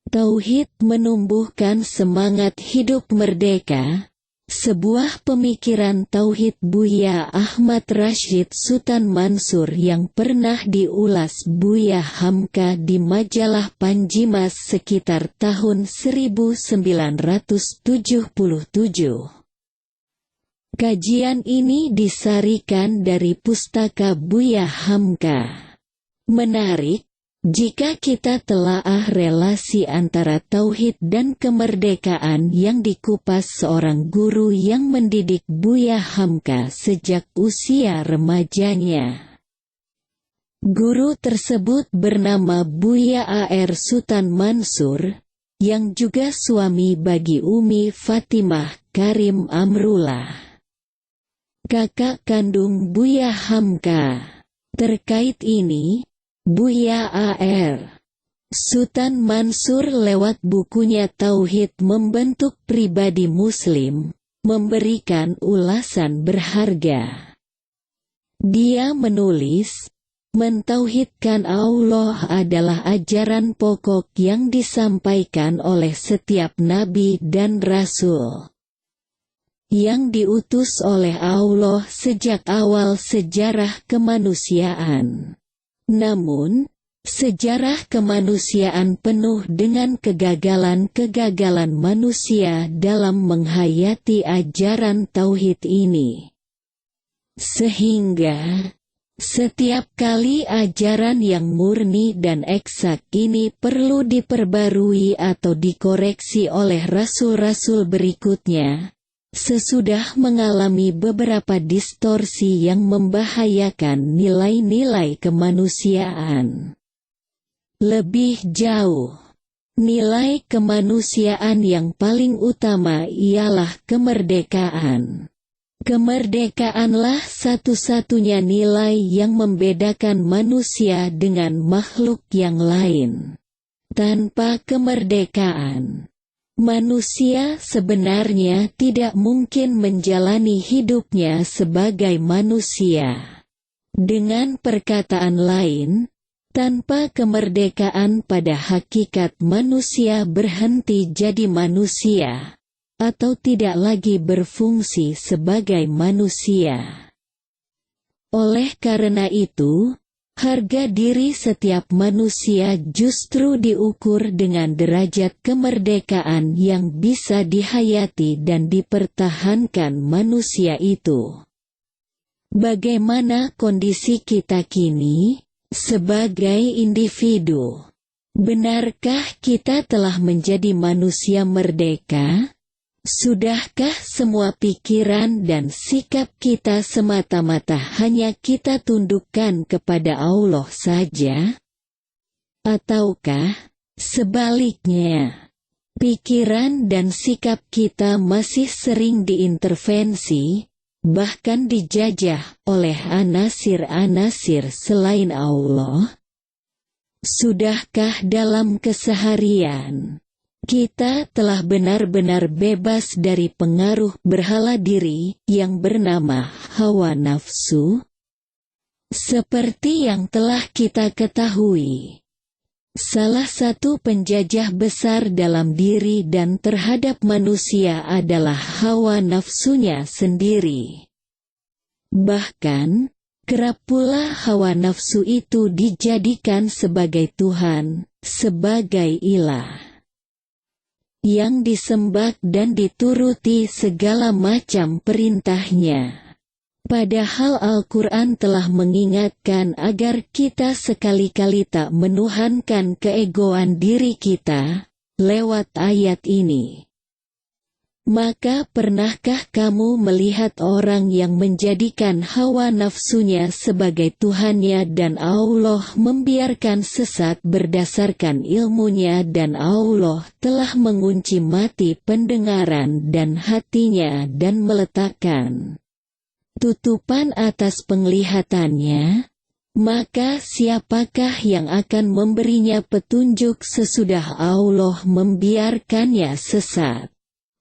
Tauhid menumbuhkan semangat hidup merdeka. Sebuah pemikiran tauhid Buya Ahmad Rashid Sutan Mansur yang pernah diulas Buya Hamka di majalah Panjimas sekitar tahun 1977. Kajian ini disarikan dari pustaka Buya Hamka. Menarik, jika kita telaah relasi antara tauhid dan kemerdekaan yang dikupas seorang guru yang mendidik Buya Hamka sejak usia remajanya. Guru tersebut bernama Buya A.R. Sutan Mansur, yang juga suami bagi Umi Fatimah Karim Amrullah, kakak kandung Buya Hamka. Terkait ini, Buya A.R. Sutan Mansur lewat bukunya Tauhid Membentuk Pribadi Muslim, memberikan ulasan berharga. Dia menulis, mentauhidkan Allah adalah ajaran pokok yang disampaikan oleh setiap nabi dan rasul, yang diutus oleh Allah sejak awal sejarah kemanusiaan. Namun, sejarah kemanusiaan penuh dengan kegagalan-kegagalan manusia dalam menghayati ajaran tauhid ini. Sehingga, setiap kali ajaran yang murni dan eksak ini perlu diperbarui atau dikoreksi oleh rasul-rasul berikutnya, sesudah mengalami beberapa distorsi yang membahayakan nilai-nilai kemanusiaan. Lebih jauh, nilai kemanusiaan yang paling utama ialah kemerdekaan. Kemerdekaanlah satu-satunya nilai yang membedakan manusia dengan makhluk yang lain. Tanpa kemerdekaan, manusia sebenarnya tidak mungkin menjalani hidupnya sebagai manusia. Dengan perkataan lain, tanpa kemerdekaan pada hakikat manusia berhenti jadi manusia, atau tidak lagi berfungsi sebagai manusia. Oleh karena itu, harga diri setiap manusia justru diukur dengan derajat kemerdekaan yang bisa dihayati dan dipertahankan manusia itu. Bagaimana kondisi kita kini, sebagai individu? Benarkah kita telah menjadi manusia merdeka? Sudahkah semua pikiran dan sikap kita semata-mata hanya kita tundukkan kepada Allah saja? Ataukah, sebaliknya, pikiran dan sikap kita masih sering diintervensi, bahkan dijajah oleh anasir-anasir selain Allah? Sudahkah dalam keseharian kita telah benar-benar bebas dari pengaruh berhala diri yang bernama hawa nafsu? Seperti yang telah kita ketahui, salah satu penjajah besar dalam diri dan terhadap manusia adalah hawa nafsunya sendiri. Bahkan, kerap pula hawa nafsu itu dijadikan sebagai Tuhan, sebagai ilah, yang disembah dan dituruti segala macam perintahnya. Padahal Al-Quran telah mengingatkan agar kita sekali-kali tak menuhankan keegoan diri kita, lewat ayat ini. Maka pernahkah kamu melihat orang yang menjadikan hawa nafsunya sebagai Tuhannya dan Allah membiarkan sesat berdasarkan ilmunya dan Allah telah mengunci mati pendengaran dan hatinya dan meletakkan tutupan atas penglihatannya? Maka siapakah yang akan memberinya petunjuk sesudah Allah membiarkannya sesat?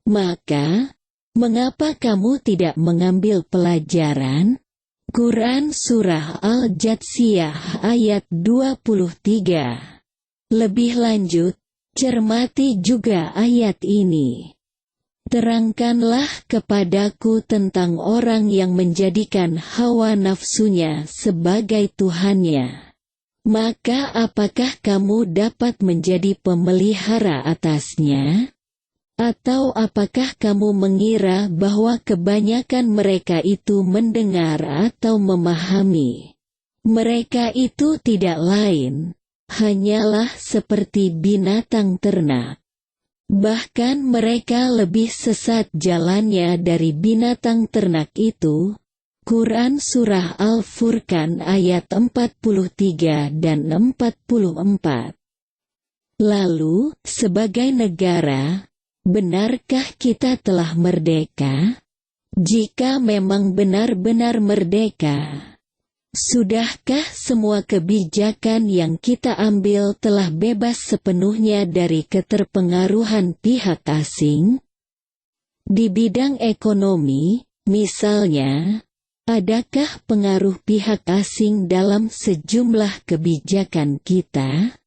Maka, mengapa kamu tidak mengambil pelajaran? Quran Surah Al-Jathiyah ayat 23. Lebih lanjut, Cermati juga ayat ini. Terangkanlah kepadaku tentang orang yang menjadikan hawa nafsunya sebagai Tuhannya. Maka apakah kamu dapat menjadi pemelihara atasnya? Atau apakah kamu mengira bahwa kebanyakan mereka itu mendengar atau memahami? Mereka itu tidak lain, hanyalah seperti binatang ternak. Bahkan mereka lebih sesat jalannya dari binatang ternak itu. Quran Surah Al-Furqan ayat 43 dan 44. Lalu, sebagai negara, benarkah kita telah merdeka? Jika memang benar-benar merdeka, sudahkah semua kebijakan yang kita ambil telah bebas sepenuhnya dari keterpengaruhan pihak asing? Di bidang ekonomi, misalnya, adakah pengaruh pihak asing dalam sejumlah kebijakan kita?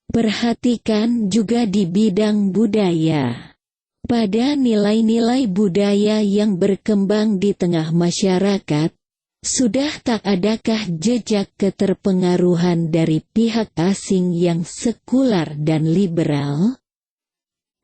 Perhatikan juga di bidang budaya. Pada nilai-nilai budaya yang berkembang di tengah masyarakat, sudah tak adakah jejak keterpengaruhan dari pihak asing yang sekular dan liberal?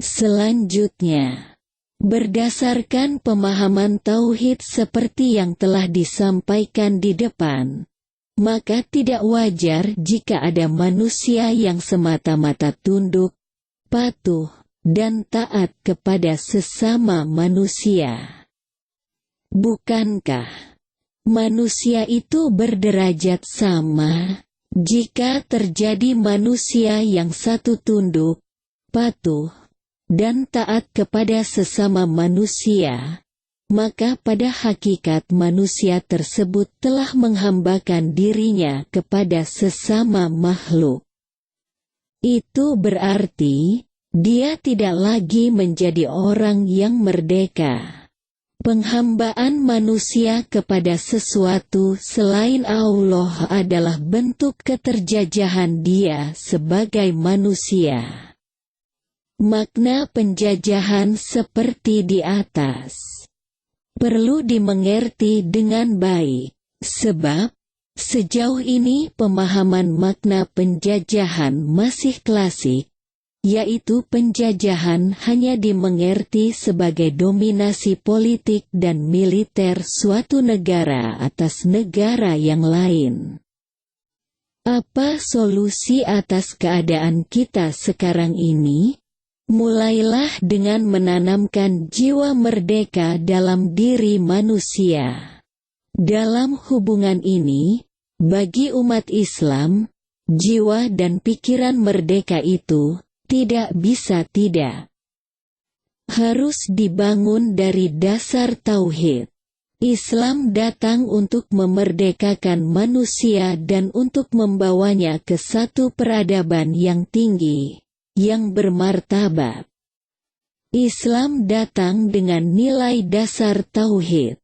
Selanjutnya, berdasarkan pemahaman tauhid seperti yang telah disampaikan di depan, maka tidak wajar jika ada manusia yang semata-mata tunduk, patuh, dan taat kepada sesama manusia. Bukankah manusia itu berderajat sama? Jika terjadi manusia yang satu tunduk, patuh, dan taat kepada sesama manusia, maka pada hakikat manusia tersebut telah menghambakan dirinya kepada sesama makhluk. Itu berarti, dia tidak lagi menjadi orang yang merdeka. Penghambaan manusia kepada sesuatu selain Allah adalah bentuk keterjajahan dia sebagai manusia. Makna penjajahan seperti di atas perlu dimengerti dengan baik, sebab sejauh ini pemahaman makna penjajahan masih klasik, yaitu penjajahan hanya dimengerti sebagai dominasi politik dan militer suatu negara atas negara yang lain. Apa solusi atas keadaan kita sekarang ini? Mulailah dengan menanamkan jiwa merdeka dalam diri manusia. Dalam hubungan ini, bagi umat Islam, jiwa dan pikiran merdeka itu tidak bisa tidak. Harus dibangun dari dasar tauhid. Islam datang untuk memerdekakan manusia dan untuk membawanya ke satu peradaban yang tinggi, yang bermartabat. Islam datang dengan nilai dasar tauhid.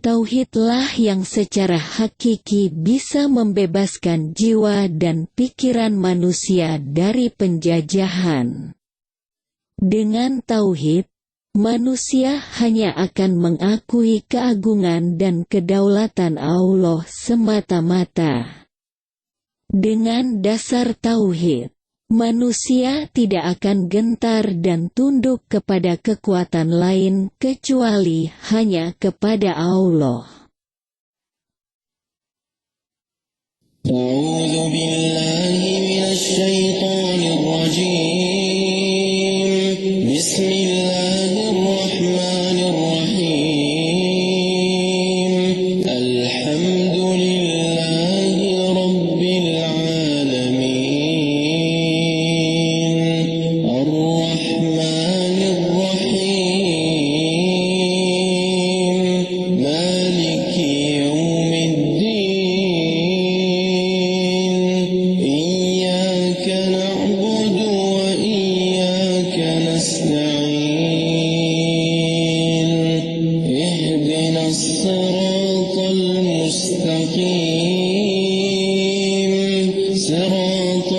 Tauhidlah yang secara hakiki bisa membebaskan jiwa dan pikiran manusia dari penjajahan. Dengan tauhid, manusia hanya akan mengakui keagungan dan kedaulatan Allah semata-mata. Dengan dasar tauhid, manusia tidak akan gentar dan tunduk kepada kekuatan lain kecuali hanya kepada Allah. A'udzu billahi minasy syaithanir rajim. Bismillahirrahmanirrahim. Alhamdulillahi rabbil alamin. صراط